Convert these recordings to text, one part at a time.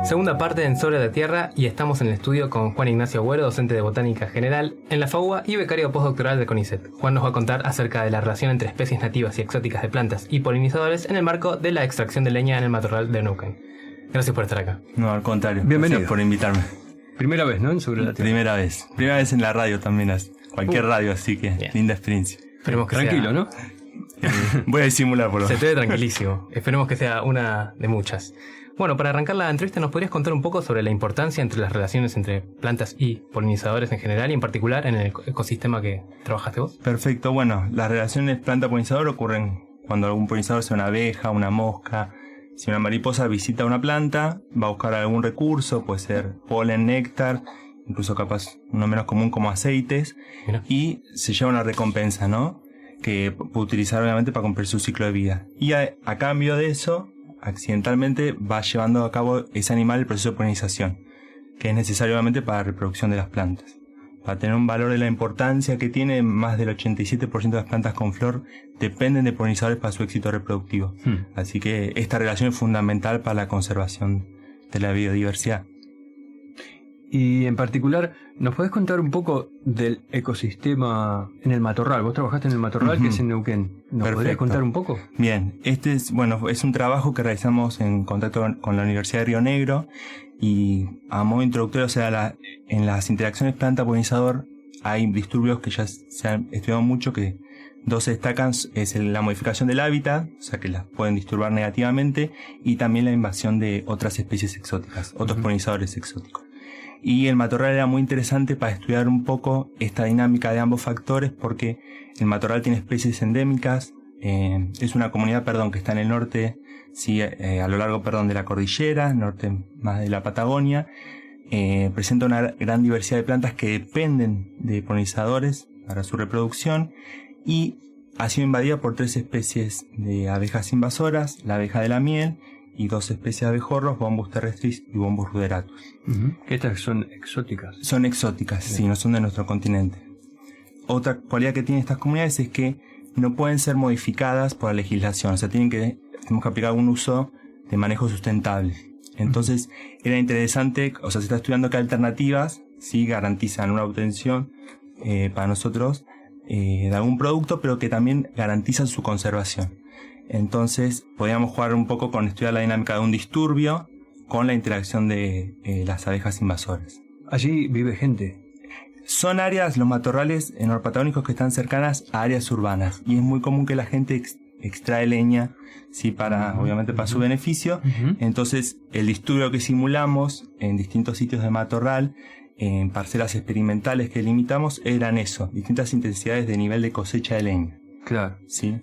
Segunda parte en Sobre la Tierra y estamos en el estudio con Juan Ignacio Agüero, docente de Botánica General en la FAUBA y becario postdoctoral del CONICET. Juan nos va a contar acerca de la relación entre especies nativas y exóticas de plantas y polinizadores en el marco de la extracción de leña en el matorral de Neuquén. Gracias por estar acá. No, al contrario. Bienvenido. Gracias por invitarme. Primera vez, ¿no? En Sobre la Tierra. Primera vez en la radio también, cualquier radio, así que Bien. linda experiencia. Esperemos que Tranquilo, sea... ¿no? Voy a disimular por lo Se menos. te ve tranquilísimo. Esperemos que sea una de muchas. Bueno, para arrancar la entrevista, ¿nos podrías contar un poco sobre la importancia entre las relaciones entre plantas y polinizadores en general y en particular en el ecosistema que trabajaste vos? Perfecto, bueno, las relaciones planta-polinizador ocurren cuando algún polinizador, sea una abeja, una mosca, si una mariposa visita una planta, va a buscar algún recurso, puede ser polen, néctar, incluso capaz uno menos común como aceites, Mira. y se lleva una recompensa, ¿no? Que puede utilizar obviamente para cumplir su ciclo de vida. Y a cambio de eso, accidentalmente va llevando a cabo ese animal el proceso de polinización, que es necesario obviamente para la reproducción de las plantas. Para tener un valor de la importancia que tiene, más del 87% de las plantas con flor dependen de polinizadores para su éxito reproductivo. Así que esta relación es fundamental para la conservación de la biodiversidad. Y en particular, ¿nos podés contar un poco del ecosistema en el matorral? Vos trabajaste en el matorral, que es en Neuquén. ¿Nos podrías Perfecto. contar un poco? Bien, este es un trabajo que realizamos en contacto con la Universidad de Río Negro y a modo introductorio, o sea, en las interacciones planta-polinizador hay disturbios que ya se han estudiado mucho, que dos se destacan, es la modificación del hábitat, o sea que las pueden disturbar negativamente, y también la invasión de otras especies exóticas, otros polinizadores exóticos. Y el matorral era muy interesante para estudiar un poco esta dinámica de ambos factores, porque el matorral tiene especies endémicas, es una comunidad, que está en el norte, sí, a lo largo, de la cordillera, norte más de la Patagonia, presenta una gran diversidad de plantas que dependen de polinizadores para su reproducción, y ha sido invadida por 3 especies de abejas invasoras, la abeja de la miel, y 2 especies de abejorros, Bombus terrestris y Bombus ruderatus. Que estas son exóticas. Son exóticas, sí, no son de nuestro continente. Otra cualidad que tienen estas comunidades es que no pueden ser modificadas por la legislación, o sea, tenemos que aplicar un uso de manejo sustentable. Entonces, era interesante, o sea, se está estudiando qué alternativas sí garantizan una obtención para nosotros de algún producto, pero que también garantizan su conservación. Entonces, podíamos jugar un poco con estudiar la dinámica de un disturbio con la interacción de las abejas invasoras. Allí vive gente. Son áreas, los matorrales norpatagónicos, que están cercanas a áreas urbanas, y es muy común que la gente extrae leña, sí, obviamente para su beneficio. Entonces, el disturbio que simulamos en distintos sitios de matorral, en parcelas experimentales que limitamos, eran eso, distintas intensidades de nivel de cosecha de leña. Claro. ¿Sí?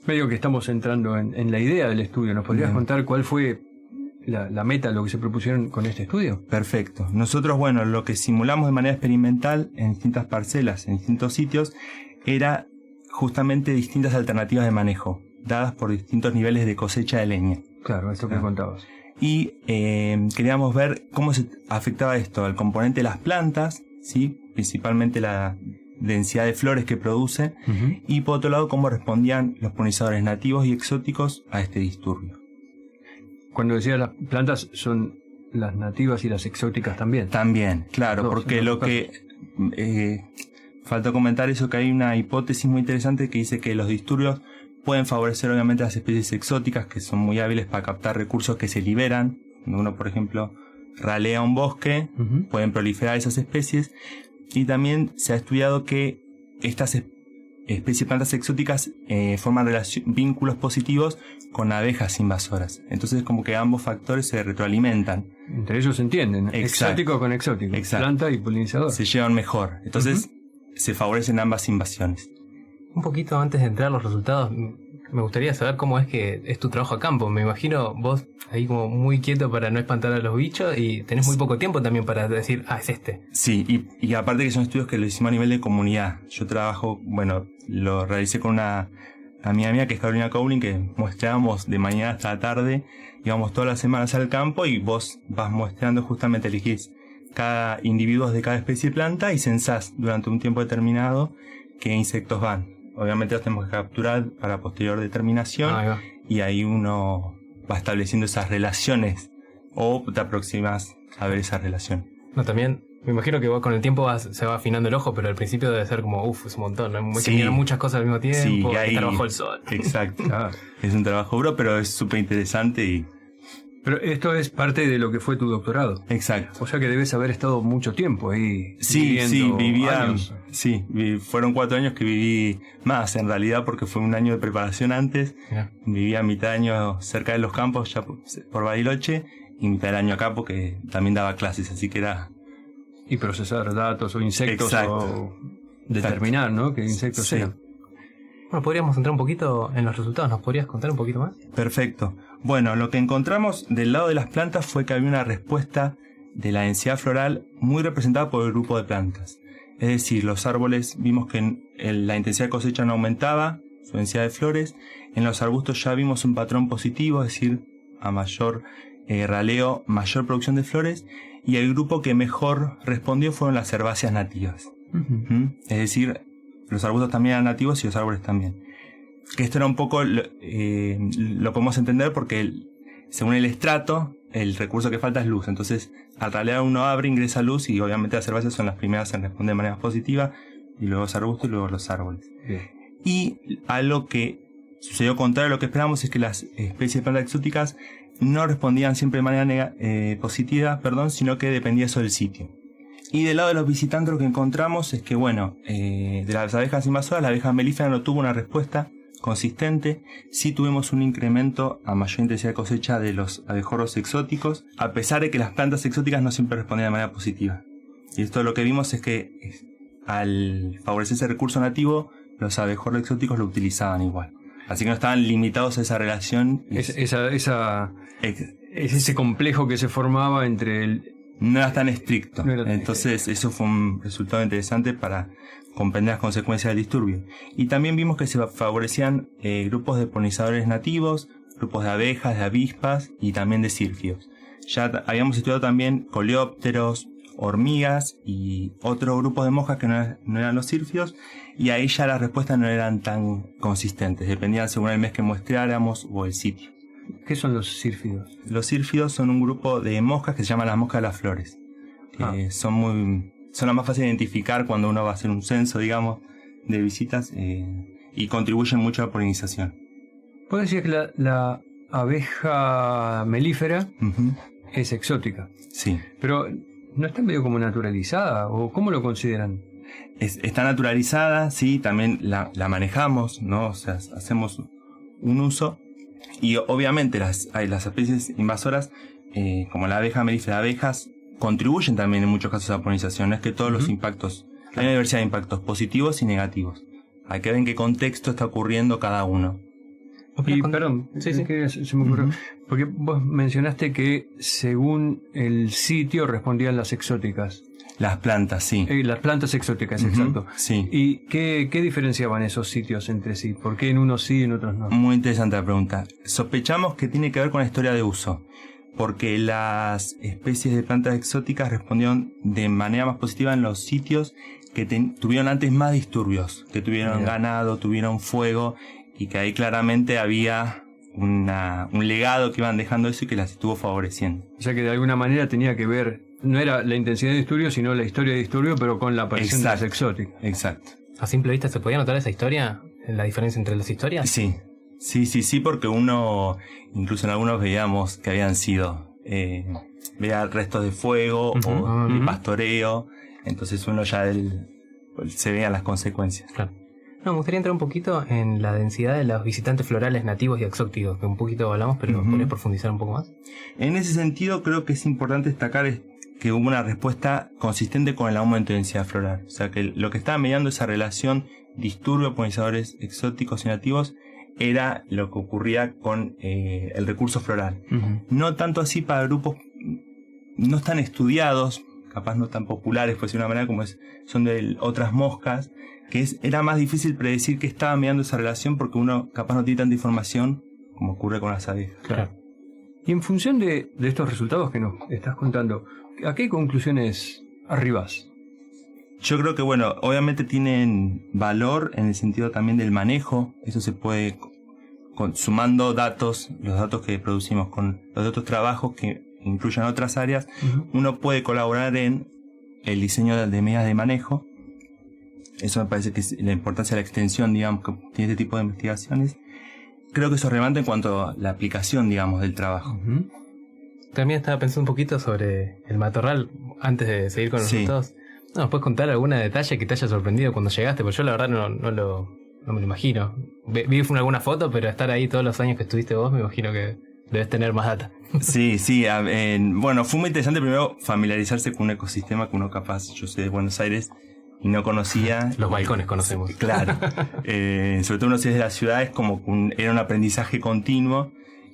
Medio que estamos entrando en la idea del estudio. ¿Nos podrías contar cuál fue la meta, lo que se propusieron con este estudio? Perfecto. Nosotros, lo que simulamos de manera experimental en distintas parcelas, en distintos sitios, era justamente distintas alternativas de manejo, dadas por distintos niveles de cosecha de leña. Claro, esto que contabas. Y queríamos ver cómo se afectaba esto al componente de las plantas, ¿sí? Principalmente la densidad de flores que producen, y por otro lado cómo respondían los polinizadores nativos y exóticos a este disturbio. Cuando decías las plantas, son las nativas y las exóticas también. También, claro, porque lo que falta comentar eso, que hay una hipótesis muy interesante que dice que los disturbios pueden favorecer obviamente a las especies exóticas, que son muy hábiles para captar recursos que se liberan. Cuando uno, por ejemplo, ralea un bosque, pueden proliferar esas especies. Y también se ha estudiado que estas especies de plantas exóticas forman vínculos positivos con abejas invasoras. Entonces, como que ambos factores se retroalimentan. Entre ellos se entienden. Exacto. Exótico con exótico. Exacto. Planta y polinizador. Se llevan mejor. Entonces, se favorecen ambas invasiones. Un poquito antes de entrar a los resultados, me gustaría saber cómo es que es tu trabajo a campo. Me imagino vos ahí como muy quieto para no espantar a los bichos, y tenés muy poco tiempo también para decir, es este. Sí, y aparte que son estudios que lo hicimos a nivel de comunidad. Yo trabajo, lo realicé con una amiga mía que es Carolina Cowling, que muestrábamos de mañana hasta la tarde, íbamos todas las semanas al campo y vos vas muestrando, justamente elegís cada individuo de cada especie de planta y censás durante un tiempo determinado qué insectos van. Obviamente los tenemos que capturar para posterior determinación, y ahí uno va estableciendo esas relaciones o te aproximas a ver esa relación. No, también me imagino que vos con el tiempo se va afinando el ojo, pero al principio debe ser como, es un montón, ¿no? Hay que mirar muchas cosas al mismo tiempo, sí, estar bajo el sol. Exacto. Es un trabajo duro, pero es súper interesante y... Pero esto es parte de lo que fue tu doctorado. Exacto. O sea que debes haber estado mucho tiempo ahí. Sí, vivía... años. Sí, fueron 4 años que viví más, en realidad, porque fue un año de preparación antes. Yeah. Vivía mitad de año cerca de los campos, ya por Bariloche, y mitad del año acá, porque también daba clases, así que era... Y procesar datos o insectos. Exacto. O determinar, ¿no? Qué insectos Sí. sean. Bueno, podríamos entrar un poquito en los resultados. ¿Nos podrías contar un poquito más? Perfecto. Bueno, lo que encontramos del lado de las plantas fue que había una respuesta de la densidad floral muy representada por el grupo de plantas. Es decir, los árboles vimos que la intensidad de cosecha no aumentaba, su densidad de flores. En los arbustos ya vimos un patrón positivo, es decir, a mayor raleo, mayor producción de flores. Y el grupo que mejor respondió fueron las herbáceas nativas. Es decir, los arbustos también eran nativos y los árboles también. Que esto era un poco, lo podemos entender porque según el estrato, el recurso que falta es luz. Entonces, al ralear uno abre, ingresa luz y obviamente las herbáceas son las primeras en responder de manera positiva, y luego los arbustos y luego los árboles. Bien. Y algo que sucedió contrario a lo que esperábamos es que las especies de plantas exóticas no respondían siempre de manera positiva, sino que dependía eso del sitio. Y del lado de los visitantes lo que encontramos es que, bueno, de las abejas invasoras, la abeja melífera no tuvo una respuesta consistente. Sí tuvimos un incremento a mayor intensidad de cosecha de los abejorros exóticos, a pesar de que las plantas exóticas no siempre respondían de manera positiva. Y esto lo que vimos es que al favorecer ese recurso nativo, los abejorros exóticos lo utilizaban igual. Así que no estaban limitados a esa relación. Ese complejo que se formaba entre el... No era tan estricto. No era tan Entonces eso fue un resultado interesante para comprender las consecuencias del disturbio. Y también vimos que se favorecían grupos de polinizadores nativos, grupos de abejas, de avispas y también de sírfidos. Ya habíamos estudiado también coleópteros, hormigas y otro grupo de moscas que no eran los sírfidos, y ahí ya las respuestas no eran tan consistentes, dependían según el mes que muestreáramos o el sitio. ¿Qué son los sírfidos? Los sírfidos son un grupo de moscas que se llaman las moscas de las flores. Son las más fáciles de identificar cuando uno va a hacer un censo, digamos, de visitas, y contribuyen mucho a la polinización. ¿Puedo decir que la abeja melífera es exótica? Sí. Pero ¿no está medio como naturalizada? ¿O cómo lo consideran? Está naturalizada, sí, también la manejamos, ¿no? O sea, hacemos un uso. Y obviamente las especies invasoras, como la abeja melífera, abejas, contribuyen también en muchos casos a la polinización. No es que todos los impactos, hay una diversidad de impactos positivos y negativos. Hay que ver en qué contexto está ocurriendo cada uno. Y perdón, sí. que se me ocurrió, porque vos mencionaste que según el sitio respondían las exóticas. Las plantas, sí. Las plantas exóticas, exacto. Sí. ¿Y qué diferenciaban esos sitios entre sí? ¿Por qué en unos sí y en otros no? Muy interesante la pregunta. Sospechamos que tiene que ver con la historia de uso, porque las especies de plantas exóticas respondieron de manera más positiva en los sitios que tuvieron antes más disturbios, que tuvieron ganado, tuvieron fuego, y que ahí claramente había un legado que iban dejando eso y que las estuvo favoreciendo. O sea que de alguna manera tenía que ver, no era la intensidad de disturbio, sino la historia de disturbio, pero con la aparición de las exóticas. Exacto. ¿A simple vista se podía notar esa historia? ¿La diferencia entre las historias? Sí, porque uno, incluso en algunos veíamos que habían sido, veía restos de fuego o de pastoreo, entonces uno ya se veían las consecuencias. Claro. No, me gustaría entrar un poquito en la densidad de los visitantes florales nativos y exóticos, que un poquito hablamos, pero ¿podrías profundizar un poco más? En ese sentido, creo que es importante destacar que hubo una respuesta consistente con el aumento de densidad floral. O sea, que lo que estaba mediando esa relación disturbio polinizadores exóticos y nativos era lo que ocurría con el recurso floral. No tanto así para grupos no tan estudiados, capaz no tan populares, por decir de una manera, como son de otras moscas, que era más difícil predecir que estaba mediando esa relación porque uno capaz no tiene tanta información como ocurre con las abejas. Claro. Y en función de estos resultados que nos estás contando, ¿a qué conclusiones arribas? Yo creo que, bueno, obviamente tienen valor en el sentido también del manejo. Eso se puede, sumando datos, los datos que producimos con los otros trabajos que incluyan otras áreas, uno puede colaborar en el diseño de medidas de manejo. Eso me parece que es la importancia de la extensión, digamos, que tiene este tipo de investigaciones. Creo que eso es relevante en cuanto a la aplicación, digamos, del trabajo. También estaba pensando un poquito sobre el matorral antes de seguir con los resultados. ¿Nos puedes contar alguna detalle que te haya sorprendido cuando llegaste? Porque yo la verdad no me lo imagino. Vi alguna foto, pero estar ahí todos los años que estuviste vos, me imagino que debes tener más data. Sí. Bueno, fue muy interesante primero familiarizarse con un ecosistema que uno capaz, yo soy de Buenos Aires y no conocía. Los balcones conocemos. Claro. Sobre todo uno si es de la ciudad, es como era un aprendizaje continuo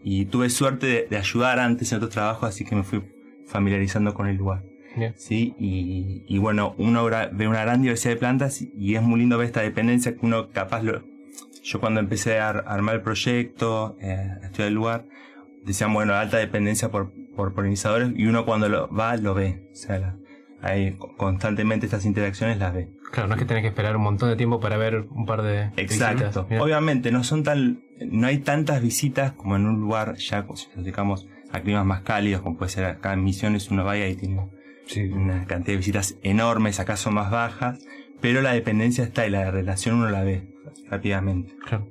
y tuve suerte de ayudar antes en otros trabajos, así que me fui familiarizando con el lugar. Yeah. Sí, y bueno, uno ve una gran diversidad de plantas y es muy lindo ver esta dependencia que uno capaz yo cuando empecé a armar el proyecto, a estudiar el lugar, decían, bueno, alta dependencia por polinizadores, y uno cuando lo ve. O sea, ahí constantemente estas interacciones las ve. Claro, no es que tenés que esperar un montón de tiempo para ver un par de Exacto. visitas. Obviamente no hay tantas visitas como en un lugar ya, si nos dedicamos a climas más cálidos, como puede ser acá en Misiones, uno vaya y tiene una cantidad de visitas enormes, acá son más bajas, pero la dependencia está y la relación uno la ve rápidamente. Claro.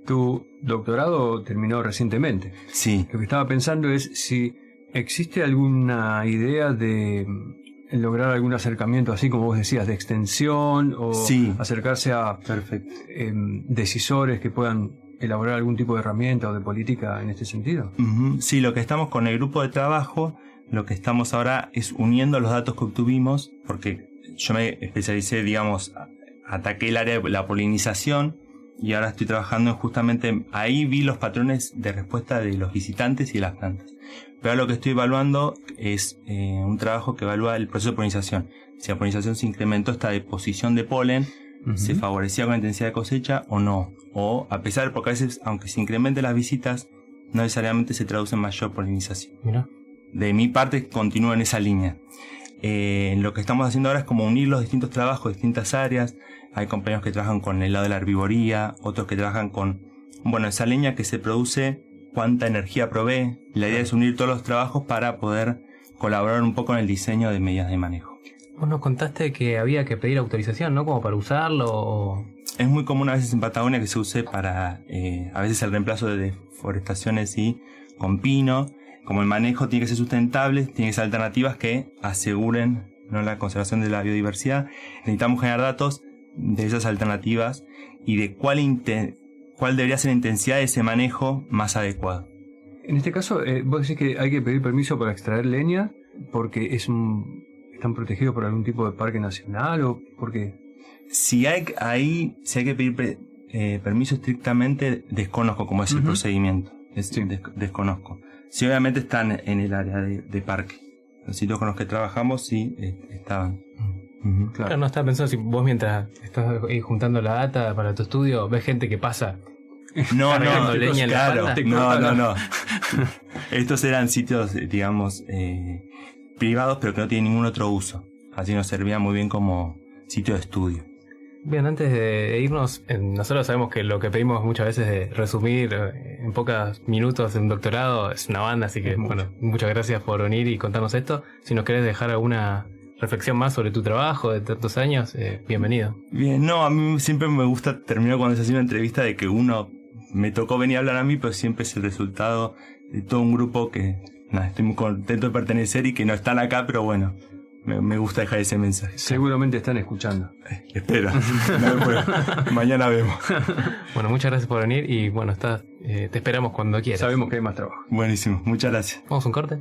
Tu doctorado terminó recientemente. Sí. Lo que estaba pensando es si existe alguna idea de lograr algún acercamiento, así como vos decías, de extensión o acercarse a decisores que puedan elaborar algún tipo de herramienta o de política en este sentido. Sí, lo que estamos con el grupo de trabajo, lo que estamos ahora es uniendo los datos que obtuvimos, porque yo me especialicé, digamos, ataqué el área de la polinización y ahora estoy trabajando justamente ahí, vi los patrones de respuesta de los visitantes y de las plantas. Pero ahora lo que estoy evaluando es un trabajo que evalúa el proceso de polinización. Si la polinización se incrementó esta deposición de polen, se favorecía con la intensidad de cosecha o no. O a pesar, porque a veces, aunque se incrementen las visitas, no necesariamente se traduce en mayor polinización. Mira. De mi parte, continúo en esa línea. Lo que estamos haciendo ahora es como unir los distintos trabajos, distintas áreas. Hay compañeros que trabajan con el lado de la herbivoría, otros que trabajan con, esa leña que se produce, cuánta energía provee. La idea es unir todos los trabajos para poder colaborar un poco en el diseño de medidas de manejo. Vos nos contaste que había que pedir autorización, ¿no? Como para usarlo. Es muy común a veces en Patagonia que se use para, a veces el reemplazo de deforestaciones con pino. Como el manejo tiene que ser sustentable, tiene que ser alternativas que aseguren, ¿no?, la conservación de la biodiversidad. Necesitamos generar datos de esas alternativas y de cuál debería ser la intensidad de ese manejo más adecuado. En este caso, vos decís que hay que pedir permiso para extraer leña porque están protegidos por algún tipo de parque nacional o porque... Si hay que pedir permiso estrictamente, desconozco cómo es el procedimiento. Desconozco. Sí, obviamente están en el área de parque. Los sitios con los que trabajamos sí estaban. Claro, no estaba pensando si vos mientras estás ahí juntando la data para tu estudio, ves gente que pasa cargando leña en la espalda. No. Estos eran sitios, digamos, privados, pero que no tienen ningún otro uso. Así nos servía muy bien como sitio de estudio. Bien, antes de irnos, nosotros sabemos que lo que pedimos muchas veces de resumir en pocos minutos un doctorado es una banda, así que muchas gracias por venir y contarnos esto. Si nos querés dejar alguna reflexión más sobre tu trabajo de tantos años, bienvenido. Bien, a mí siempre me gusta terminar cuando se hace una entrevista de que me tocó venir a hablar a mí, pero siempre es el resultado de todo un grupo que estoy muy contento de pertenecer y que no están acá, pero bueno. Me gusta dejar ese mensaje. Seguramente están escuchando. Espero. Mañana vemos. Bueno, muchas gracias por venir y te esperamos cuando quieras. Sabemos que hay más trabajo. Buenísimo, muchas gracias. ¿Vamos a un corte?